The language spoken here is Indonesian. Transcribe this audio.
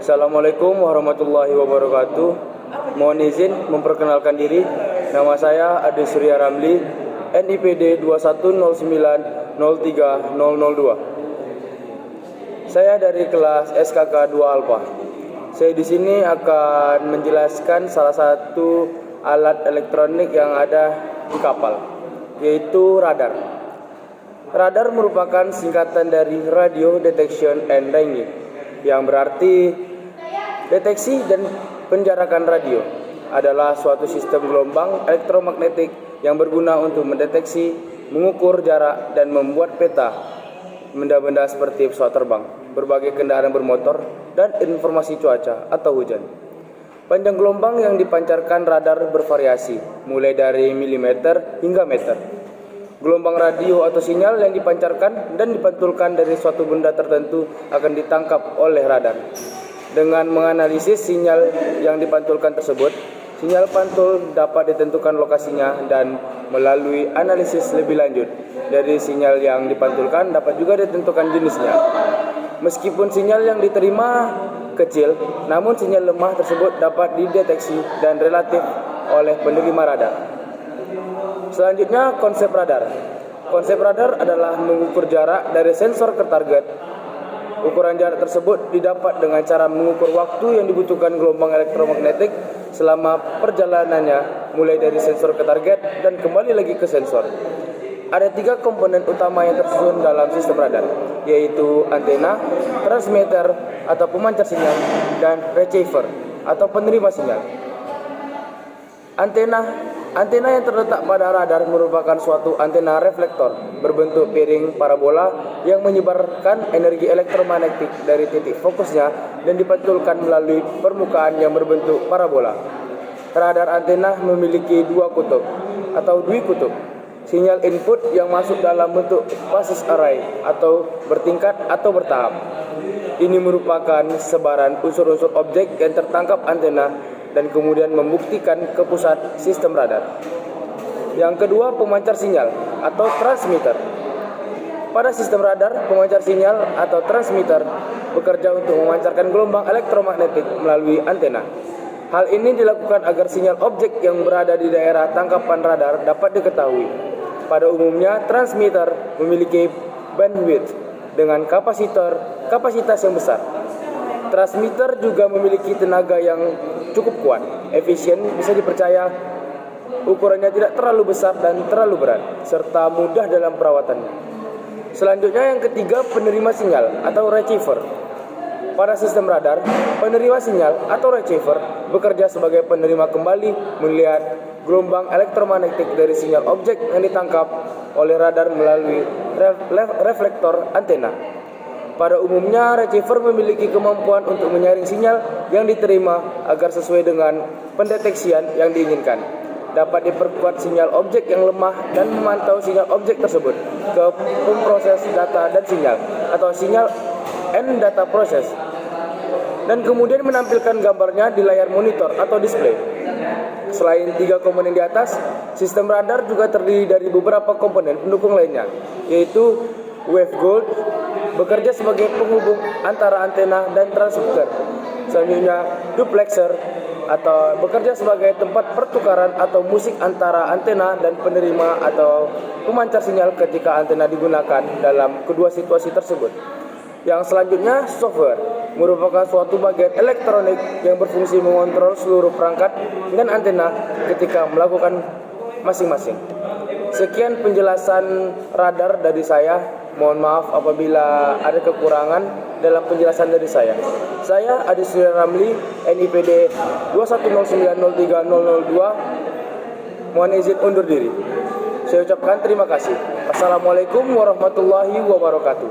Assalamualaikum warahmatullahi wabarakatuh. Mohon izin memperkenalkan diri. Nama saya Ade Surya Ramli, NIPD 210903002. Saya dari kelas SKK 2 Alpha. Saya di sini akan menjelaskan salah satu alat elektronik yang ada di kapal, yaitu radar. Radar merupakan singkatan dari Radio Detection and Ranging, yang berarti deteksi dan penjarakan radio. Adalah suatu sistem gelombang elektromagnetik yang berguna untuk mendeteksi, mengukur jarak, dan membuat peta benda-benda seperti pesawat terbang, berbagai kendaraan bermotor, dan informasi cuaca atau hujan. Panjang gelombang yang dipancarkan radar bervariasi, mulai dari milimeter hingga meter. Gelombang radio atau sinyal yang dipancarkan dan dipantulkan dari suatu benda tertentu akan ditangkap oleh radar. Dengan menganalisis sinyal yang dipantulkan tersebut, sinyal pantul dapat ditentukan lokasinya, dan melalui analisis lebih lanjut dari sinyal yang dipantulkan dapat juga ditentukan jenisnya. Meskipun sinyal yang diterima kecil, namun sinyal lemah tersebut dapat dideteksi dan relatif oleh penerima radar. Selanjutnya, konsep radar. Konsep radar adalah mengukur jarak dari sensor ke target. Ukuran jarak tersebut didapat dengan cara mengukur waktu yang dibutuhkan gelombang elektromagnetik selama perjalanannya, mulai dari sensor ke target dan kembali lagi ke sensor. Ada 3 komponen utama yang tersusun dalam sistem radar, yaitu antena, transmitter atau pemancar sinyal, dan receiver atau penerima sinyal. Antena yang terletak pada radar merupakan suatu antena reflektor berbentuk piring parabola yang menyebarkan energi elektromagnetik dari titik fokusnya dan dipantulkan melalui permukaan yang berbentuk parabola. Radar antena memiliki 2 kutub atau dwikutub. Sinyal input yang masuk dalam bentuk phases array atau bertingkat atau bertahap. Ini merupakan sebaran unsur-unsur objek yang tertangkap antena dan kemudian membuktikan ke pusat sistem radar. Yang kedua, pemancar sinyal atau transmitter. Pada sistem radar, pemancar sinyal atau transmitter bekerja untuk memancarkan gelombang elektromagnetik melalui antena. Hal ini dilakukan agar sinyal objek yang berada di daerah tangkapan radar dapat diketahui. Pada umumnya, transmitter memiliki bandwidth dengan kapasitas yang besar. Transmitter juga memiliki tenaga yang cukup kuat, efisien, bisa dipercaya, ukurannya tidak terlalu besar dan terlalu berat, serta mudah dalam perawatannya. Selanjutnya, yang ketiga, penerima sinyal atau receiver. Pada sistem radar, penerima sinyal atau receiver bekerja sebagai penerima kembali melihat gelombang elektromagnetik dari sinyal objek yang ditangkap oleh radar melalui reflektor antena. Pada umumnya, receiver memiliki kemampuan untuk menyaring sinyal yang diterima agar sesuai dengan pendeteksian yang diinginkan. Dapat diperkuat sinyal objek yang lemah dan memantau sinyal objek tersebut ke pemproses data dan sinyal atau sinyal and data process, dan kemudian menampilkan gambarnya di layar monitor atau display. Selain 3 komponen di atas, sistem radar juga terdiri dari beberapa komponen pendukung lainnya, yaitu waveguide, bekerja sebagai penghubung antara antena dan transmitter. Selanjutnya, duplexer atau bekerja sebagai tempat pertukaran atau musik antara antena dan penerima atau pemancar sinyal ketika antena digunakan dalam kedua situasi tersebut. Yang selanjutnya, software merupakan suatu bagian elektronik yang berfungsi mengontrol seluruh perangkat dan antena ketika melakukan masing-masing. Sekian penjelasan radar dari saya. Mohon maaf apabila ada kekurangan dalam penjelasan dari saya. Saya Ade Surya Ramli, NIPD 210903002. Mohon izin undur diri. Saya ucapkan terima kasih. Assalamualaikum warahmatullahi wabarakatuh.